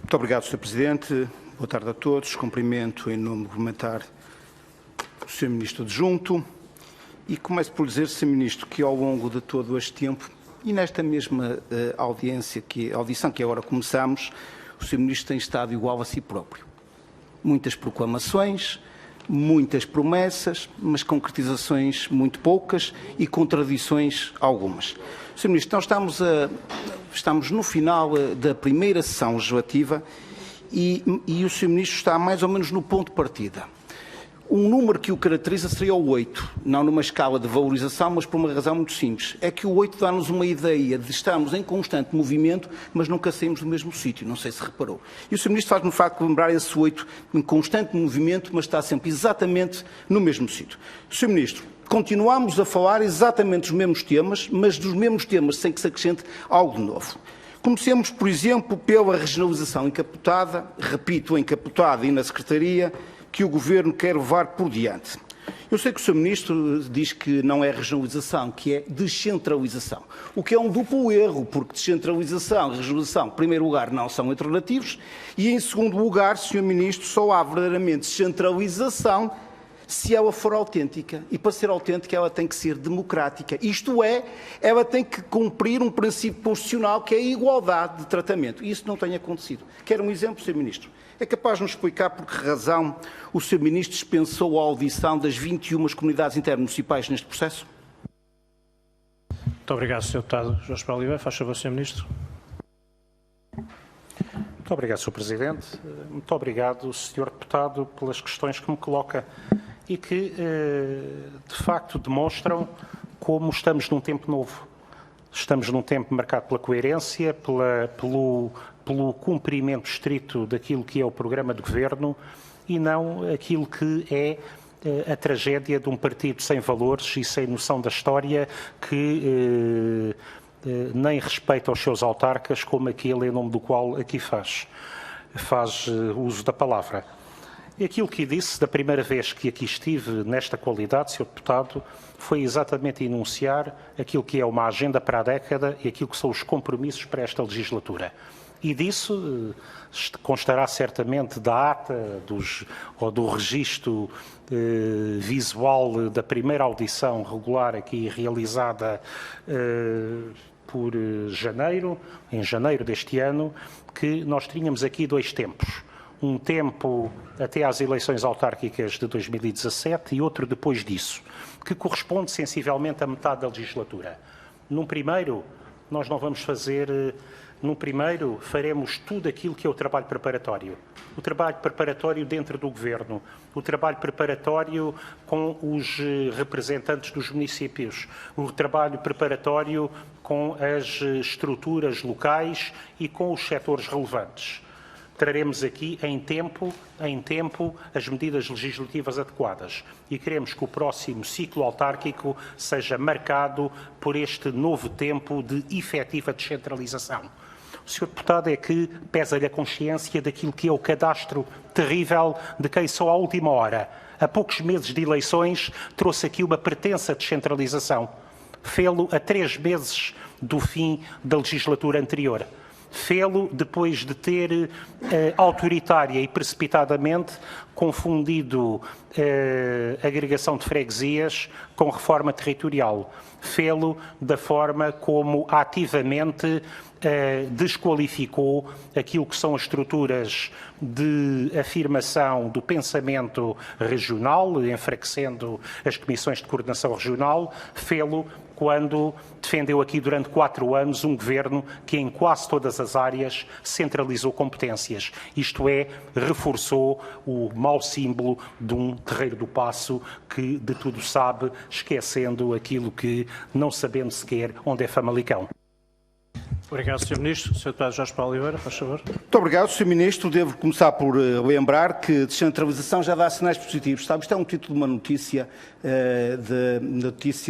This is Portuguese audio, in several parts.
Muito obrigado, Sr. Presidente. Boa tarde a todos. Cumprimento em nome governamentar o Sr. Ministro Adjunto e começo por dizer, Sr. Ministro, que ao longo de todo este tempo e nesta mesma audição que agora começamos, o Sr. Ministro tem estado igual a si próprio. Muitas proclamações, muitas promessas, mas concretizações muito poucas e contradições algumas. Sr. Ministro, nós estamos no final da primeira sessão legislativa e o Sr. Ministro está mais ou menos no ponto de partida. Um número que o caracteriza seria o 8, não numa escala de valorização, mas por uma razão muito simples. É que o 8 dá-nos uma ideia de estarmos em constante movimento, mas nunca saímos do mesmo sítio, não sei se reparou. E o Sr. Ministro faz-me o facto de lembrar esse 8 em constante movimento, mas está sempre exatamente no mesmo sítio. Sr. Ministro, continuamos a falar exatamente dos mesmos temas, mas dos mesmos temas sem que se acrescente algo novo. Comecemos, por exemplo, pela regionalização encapotada, repito, encapotada e na Secretaria, que o Governo quer levar por diante. Eu sei que o Sr. Ministro diz que não é regionalização, que é descentralização, o que é um duplo erro, porque descentralização e regionalização, em primeiro lugar, não são alternativos e, em segundo lugar, Sr. Ministro, só há verdadeiramente descentralização se ela for autêntica. E para ser autêntica ela tem que ser democrática. Isto é, ela tem que cumprir um princípio constitucional que é a igualdade de tratamento. E isso não tem acontecido. Quer um exemplo, Sr. Ministro? É capaz de nos explicar por que razão o Sr. Ministro dispensou a audição das 21 comunidades intermunicipais neste processo? Muito obrigado, Sr. Deputado Jorge Pereira Oliveira. Faz favor, Sr. Ministro. Muito obrigado, Sr. Presidente. Muito obrigado, Sr. Deputado, pelas questões que me coloca e que, de facto, demonstram como estamos num tempo novo. Estamos num tempo marcado pela coerência, pelo cumprimento estrito daquilo que é o programa de governo e não aquilo que é a tragédia de um partido sem valores e sem noção da história que nem respeita os seus autarcas como aquele em nome do qual aqui faz uso da palavra. E aquilo que disse da primeira vez que aqui estive nesta qualidade, Sr. Deputado, foi exatamente enunciar aquilo que é uma agenda para a década e aquilo que são os compromissos para esta legislatura. E disso constará certamente da ata ou do registro visual da primeira audição regular aqui realizada por em janeiro deste ano, que nós tínhamos aqui dois tempos. Um tempo até às eleições autárquicas de 2017 e outro depois disso, que corresponde sensivelmente à metade da legislatura. Num primeiro, nós não vamos fazer... Num primeiro, faremos tudo aquilo que é o trabalho preparatório. O trabalho preparatório dentro do Governo, o trabalho preparatório com os representantes dos municípios, o trabalho preparatório com as estruturas locais e com os setores relevantes. Traremos aqui em tempo as medidas legislativas adequadas e queremos que o próximo ciclo autárquico seja marcado por este novo tempo de efetiva descentralização. O Sr. Deputado é que pesa-lhe a consciência daquilo que é o cadastro terrível de quem só à última hora, a poucos meses de eleições, trouxe aqui uma pretensa descentralização. Fê-lo a 3 meses do fim da legislatura anterior. Fê-lo depois de ter autoritária e precipitadamente confundido agregação de freguesias com reforma territorial. Fê-lo da forma como ativamente desqualificou aquilo que são as estruturas de afirmação do pensamento regional, enfraquecendo as comissões de coordenação regional, fê-lo quando defendeu aqui durante 4 anos um governo que em quase todas as áreas centralizou competências. Isto é, reforçou o mau símbolo de um terreiro do Paço que de tudo sabe, esquecendo aquilo que não sabendo sequer onde é Famalicão. Obrigado, Sr. Ministro. Sr. Deputado Jorge Pereira Oliveira, faz favor. Muito obrigado, Sr. Ministro. Devo começar por lembrar que descentralização já dá sinais positivos. Sabe, isto é um título de uma notícia,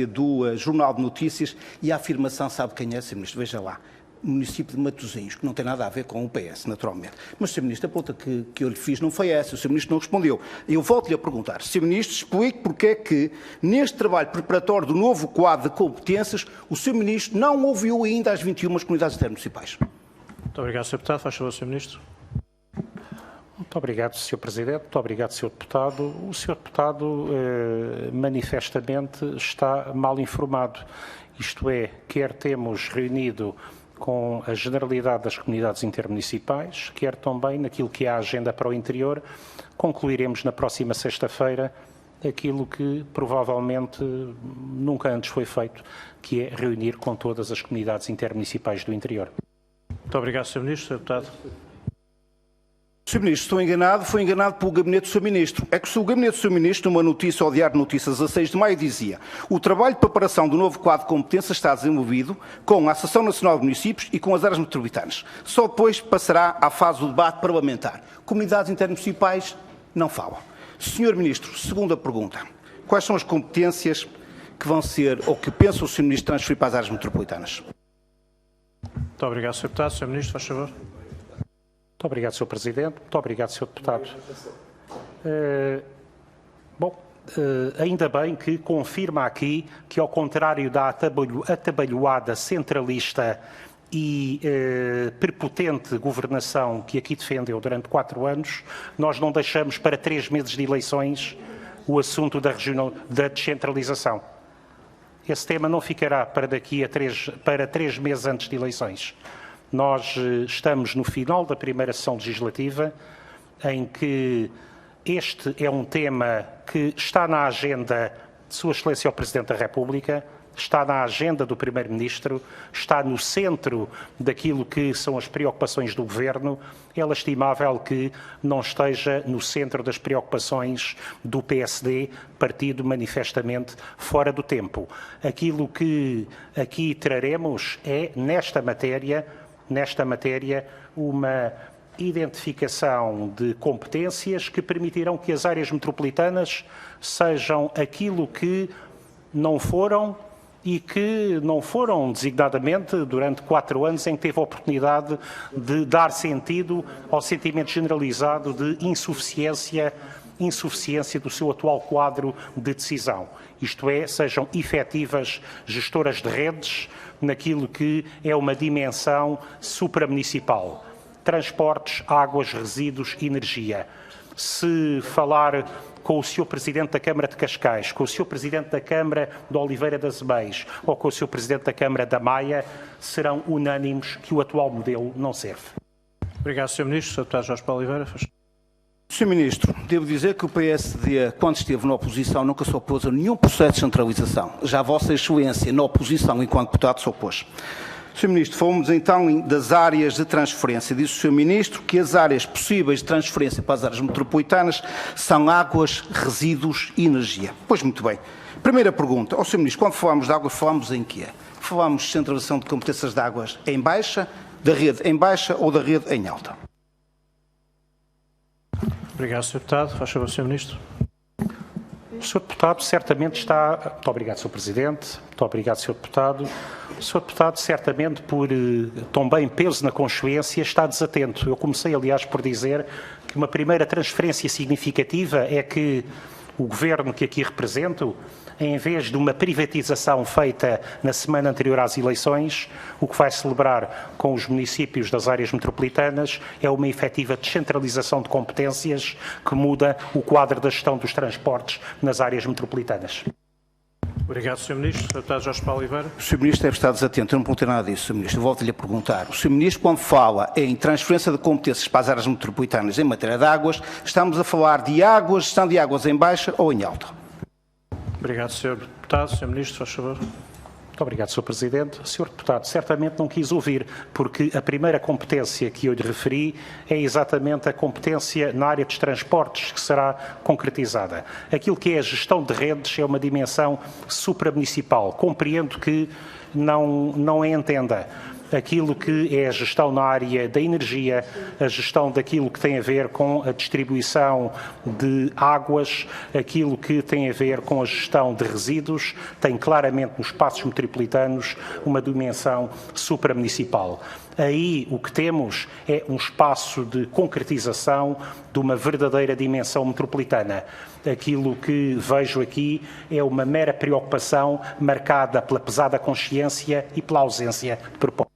do Jornal de Notícias e a afirmação, sabe quem é, Sr. Ministro? Veja lá. Município de Matosinhos, que não tem nada a ver com o PS, naturalmente. Mas, Sr. Ministro, a pergunta que eu lhe fiz não foi essa, o Sr. Ministro não respondeu. Eu volto-lhe a perguntar, Sr. Ministro, explique porque é que, neste trabalho preparatório do novo quadro de competências, o Sr. Ministro não ouviu ainda as 21 comunidades intermunicipais. Muito obrigado, Sr. Deputado. Faz favor, Sr. Ministro. Muito obrigado, Sr. Presidente. Muito obrigado, Sr. Deputado. O Sr. Deputado manifestamente está mal informado. Isto é, quer temos reunido com a generalidade das comunidades intermunicipais, quer também naquilo que é a agenda para o interior, concluiremos na próxima sexta-feira aquilo que provavelmente nunca antes foi feito, que é reunir com todas as comunidades intermunicipais do interior. Muito obrigado, Sr. Ministro. Sr. Deputado. Sr. Ministro, estou enganado, foi enganado pelo Gabinete do Sr. Ministro. É que se o Gabinete do Sr. Ministro, numa notícia ao Diário de Notícias, a 6 de maio, dizia: o trabalho de preparação do novo quadro de competências está desenvolvido com a Associação Nacional de Municípios e com as áreas metropolitanas. Só depois passará à fase do debate parlamentar. Comunidades intermunicipais não falam. Sr. Ministro, segunda pergunta. Quais são as competências que vão ser, ou que pensa o Sr. Ministro transferir para as áreas metropolitanas? Muito obrigado, Sr. Deputado. Sr. Ministro, faz favor. Muito obrigado, Sr. Presidente. Muito obrigado, Sr. Deputado. Ainda bem que confirma aqui que, ao contrário da atabalhoada centralista e prepotente governação que aqui defendeu durante 4 anos, nós não deixamos para 3 meses de eleições o assunto da descentralização. Esse tema não ficará para 3 meses antes de eleições. Nós estamos no final da primeira sessão legislativa, em que este é um tema que está na agenda de Sua Excelência o Presidente da República, está na agenda do Primeiro-Ministro, está no centro daquilo que são as preocupações do Governo. É lastimável que não esteja no centro das preocupações do PSD, partido manifestamente fora do tempo. Aquilo que aqui traremos é, nesta matéria, uma identificação de competências que permitirão que as áreas metropolitanas sejam aquilo que não foram e que não foram designadamente durante 4 anos em que teve a oportunidade de dar sentido ao sentimento generalizado de insuficiência do seu atual quadro de decisão. Isto é, sejam efetivas gestoras de redes naquilo que é uma dimensão supramunicipal. Transportes, águas, resíduos, energia. Se falar com o Sr. Presidente da Câmara de Cascais, com o Sr. Presidente da Câmara de Oliveira das Meias ou com o Sr. Presidente da Câmara da Maia, serão unânimes que o atual modelo não serve. Obrigado, Sr. Ministro. Sr. Deputado Jorge Paulo Oliveira. Sr. Ministro, devo dizer que o PSD, quando esteve na oposição, nunca se opôs a nenhum processo de centralização. Já a Vossa Excelência, na oposição, enquanto deputado, se opôs. Sr. Ministro, falamos então das áreas de transferência. Disse o Sr. Ministro que as áreas possíveis de transferência para as áreas metropolitanas são águas, resíduos e energia. Pois muito bem. Primeira pergunta. Ó Sr. Ministro, quando falamos de águas, falamos em quê? Falamos de centralização de competências de águas em baixa, da rede em baixa ou da rede em alta? Obrigado, Sr. Deputado. Faz favor, Sr. Ministro. O Sr. Deputado certamente está... Muito obrigado, Sr. Presidente. Muito obrigado, Sr. Deputado. O Sr. Deputado certamente, por também peso na consciência, está desatento. Eu comecei, aliás, por dizer que uma primeira transferência significativa é que o Governo que aqui represento, em vez de uma privatização feita na semana anterior às eleições, o que vai celebrar com os municípios das áreas metropolitanas é uma efetiva descentralização de competências que muda o quadro da gestão dos transportes nas áreas metropolitanas. Obrigado, Sr. Ministro. Sr. Deputado Jorge Paulo Oliveira. O Sr. Ministro deve estar desatento. Eu não perguntei nada disso, Sr. Ministro. Eu volto-lhe a perguntar. O Sr. Ministro, quando fala em transferência de competências para as áreas metropolitanas em matéria de águas, estamos a falar de águas, gestão de águas em baixa ou em alta? Obrigado, Sr. Deputado. Sr. Ministro, faz favor. Muito obrigado, Sr. Presidente. Sr. Deputado, certamente não quis ouvir, porque a primeira competência que eu lhe referi é exatamente a competência na área dos transportes, que será concretizada. Aquilo que é a gestão de redes é uma dimensão supramunicipal. Compreendo que não entenda aquilo que é a gestão na área da energia, a gestão daquilo que tem a ver com a distribuição de águas, aquilo que tem a ver com a gestão de resíduos, tem claramente nos espaços metropolitanos uma dimensão supramunicipal. Aí o que temos é um espaço de concretização de uma verdadeira dimensão metropolitana. Aquilo que vejo aqui é uma mera preocupação marcada pela pesada consciência e pela ausência de propósito.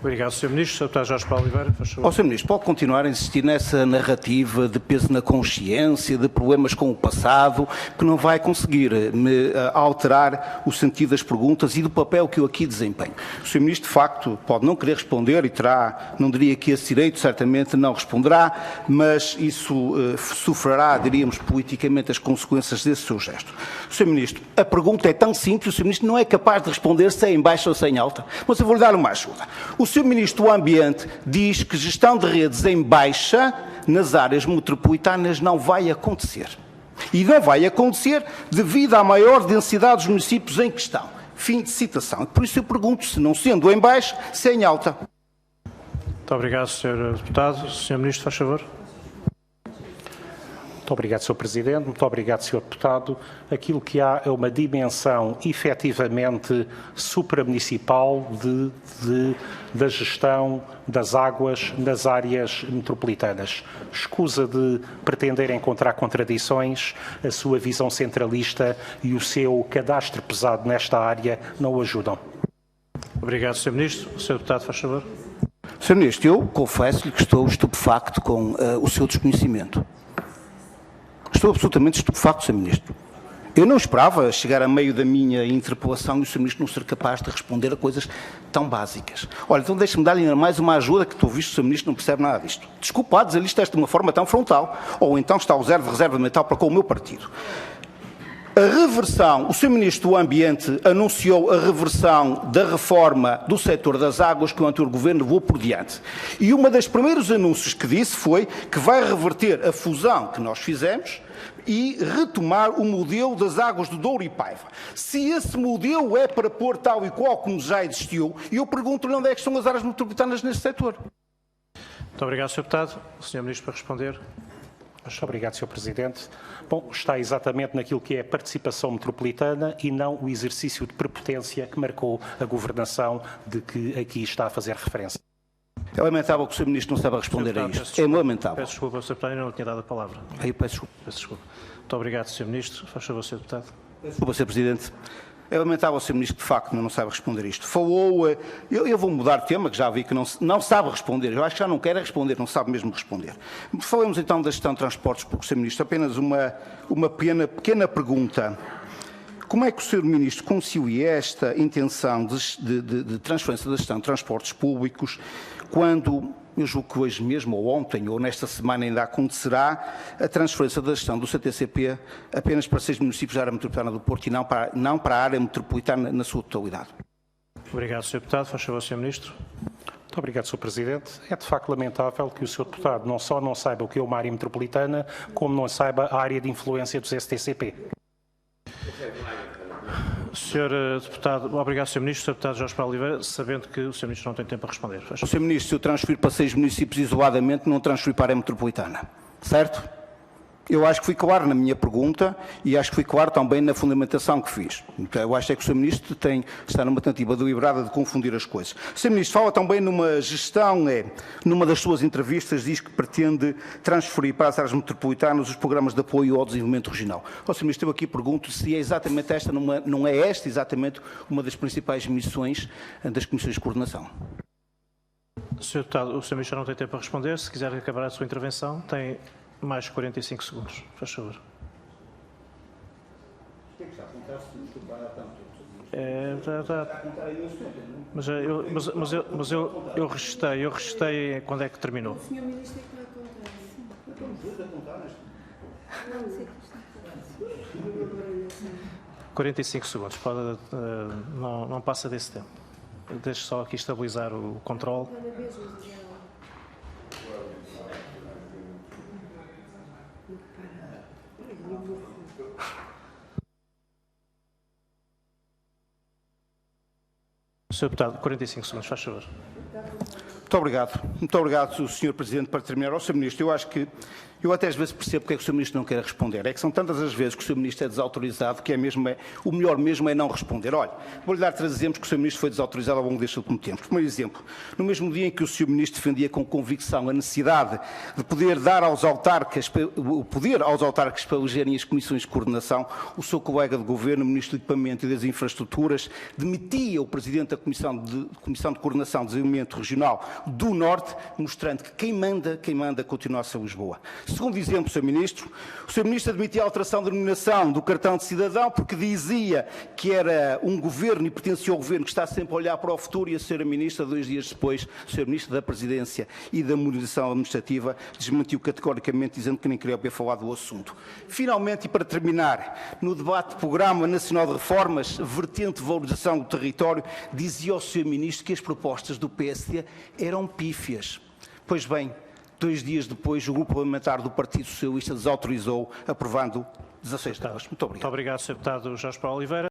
Obrigado, Sr. Ministro. Sr. Deputado Jorge Paulo Oliveira, faz favor. Sr. Ministro, pode continuar a insistir nessa narrativa de peso na consciência, de problemas com o passado, que não vai conseguir me alterar o sentido das perguntas e do papel que eu aqui desempenho. O Sr. Ministro, de facto, pode não querer responder e terá, não diria que esse direito, certamente não responderá, mas isso sofrerá, diríamos, politicamente as consequências desse seu gesto. Sr. Ministro, a pergunta é tão simples, o Sr. Ministro não é capaz de responder se é em baixa ou se é em alta, mas eu vou-lhe dar uma ajuda. O Sr. Ministro do Ambiente diz que gestão de redes em baixa nas áreas metropolitanas não vai acontecer. E não vai acontecer devido à maior densidade dos municípios em questão. Fim de citação. Por isso eu pergunto se, não sendo em baixa, se é em alta. Muito obrigado, Sr. Deputado. Sr. Ministro, faz favor. Muito obrigado, Sr. Presidente. Muito obrigado, Sr. Deputado. Aquilo que há é uma dimensão efetivamente supramunicipal da gestão das águas nas áreas metropolitanas. Escusa de pretender encontrar contradições, a sua visão centralista e o seu cadastro pesado nesta área não o ajudam. Obrigado, Sr. Ministro. Sr. Deputado, faz favor. Sr. Ministro, eu confesso-lhe que estou estupefacto com o seu desconhecimento. Estou absolutamente estupefacto, Sr. Ministro. Eu não esperava chegar a meio da minha interpelação e o Sr. Ministro não ser capaz de responder a coisas tão básicas. Olha, então deixe-me dar-lhe mais uma ajuda, que estou visto, o Sr. Ministro não percebe nada disto. Desculpa dizer isto de uma forma tão frontal, ou então está o zero de reserva mental para com o meu partido. A reversão, o Sr. Ministro do Ambiente anunciou a reversão da reforma do setor das águas que o anterior Governo levou por diante. E um dos primeiros anúncios que disse foi que vai reverter a fusão que nós fizemos e retomar o modelo das águas do Douro e Paiva. Se esse modelo é para pôr tal e qual como já existiu, eu pergunto-lhe onde é que estão as áreas metropolitanas nesse setor. Muito obrigado, Sr. Deputado. Sr. Ministro, para responder. Muito obrigado, Sr. Presidente. Bom, está exatamente naquilo que é a participação metropolitana e não o exercício de prepotência que marcou a governação de que aqui está a fazer referência. É lamentável que o Sr. Ministro não saiba responder a isto. É lamentável. Peço desculpa, Sr. Deputado, eu não lhe tinha dado a palavra. Aí eu peço desculpa. Peço desculpa. Muito obrigado, Sr. Ministro. Faz favor, Sr. Deputado. Desculpa, Sr. Presidente. É lamentável o Sr. Ministro, de facto, não sabe responder isto. Falou, eu vou mudar de tema, que já vi que não sabe responder. Eu acho que já não quer responder, não sabe mesmo responder. Falemos então da gestão de transportes, porque, Sr. Ministro, apenas uma pequena pergunta. Como é que o Sr. Ministro concilia esta intenção de transferência da gestão de transportes públicos quando, eu julgo que hoje mesmo, ou ontem, ou nesta semana ainda acontecerá, a transferência da gestão do CTCP apenas para 6 municípios da área metropolitana do Porto e não para a área metropolitana na sua totalidade? Obrigado, Sr. Deputado. Faz favor, Sr. Ministro. Muito obrigado, Sr. Presidente. É de facto lamentável que o Sr. Deputado não só não saiba o que é uma área metropolitana, como não saiba a área de influência dos STCP. Sr. Deputado, obrigado, Sr. Ministro. Sr. Deputado Jorge Paulo Oliveira, sabendo que o Sr. Ministro não tem tempo a responder. Sr. Ministro, se eu transferir para 6 municípios isoladamente, não transferir para a área metropolitana, certo? Eu acho que fui claro na minha pergunta e acho que fui claro também na fundamentação que fiz. Então, eu acho que o Sr. Ministro está numa tentativa deliberada de confundir as coisas. O Sr. Ministro fala também numa gestão, numa das suas entrevistas, diz que pretende transferir para as áreas metropolitanas os programas de apoio ao desenvolvimento regional. Ó, Sr. Ministro, eu aqui pergunto se é exatamente esta, não é esta exatamente uma das principais missões das comissões de coordenação. Sr. Deputado, o Sr. Ministro não tem tempo a responder. Se quiser acabar a sua intervenção, tem mais 45 segundos. Faz favor. Mas eu registei quando é que terminou. O Sr. Ministro é que vai contar. 45 segundos. Não passa desse tempo. Deixe só aqui estabilizar o controle. Sr. Deputado, 45 segundos, faz favor. Muito obrigado, Sr. Presidente. Para terminar, ao Sr. Ministro, eu até às vezes percebo porque é que o Sr. Ministro não quer responder. É que são tantas as vezes que o Sr. Ministro é desautorizado que o melhor mesmo é não responder. Olha, vou-lhe dar 3 exemplos que o Sr. Ministro foi desautorizado ao longo destes últimos tempos. Primeiro exemplo, no mesmo dia em que o Sr. Ministro defendia com convicção a necessidade de poder dar aos autarcas, para elegerem as comissões de coordenação, o seu colega de Governo, o Ministro do Equipamento e das Infraestruturas, demitia o Presidente da Comissão de Coordenação de Desenvolvimento Regional do Norte, mostrando que quem manda continua a ser Lisboa. Segundo exemplo, Sr. Ministro, o Sr. Ministro admitia a alteração da denominação do cartão de cidadão porque dizia que era um governo e pertencia ao governo que está sempre a olhar para o futuro, e a Sra. Ministra, 2 dias depois, o Sr. Ministro da Presidência e da Modernização Administrativa desmentiu categoricamente, dizendo que nem queria ouvir falar do assunto. Finalmente, e para terminar, no debate do Programa Nacional de Reformas, vertente de valorização do território, dizia o Sr. Ministro que as propostas do PSD eram pífias. Pois bem, 2 dias depois, o Grupo Parlamentar do Partido Socialista desautorizou, aprovando 16 delas. Muito obrigado. Muito obrigado, Sr. Deputado Jorge Paulo Oliveira.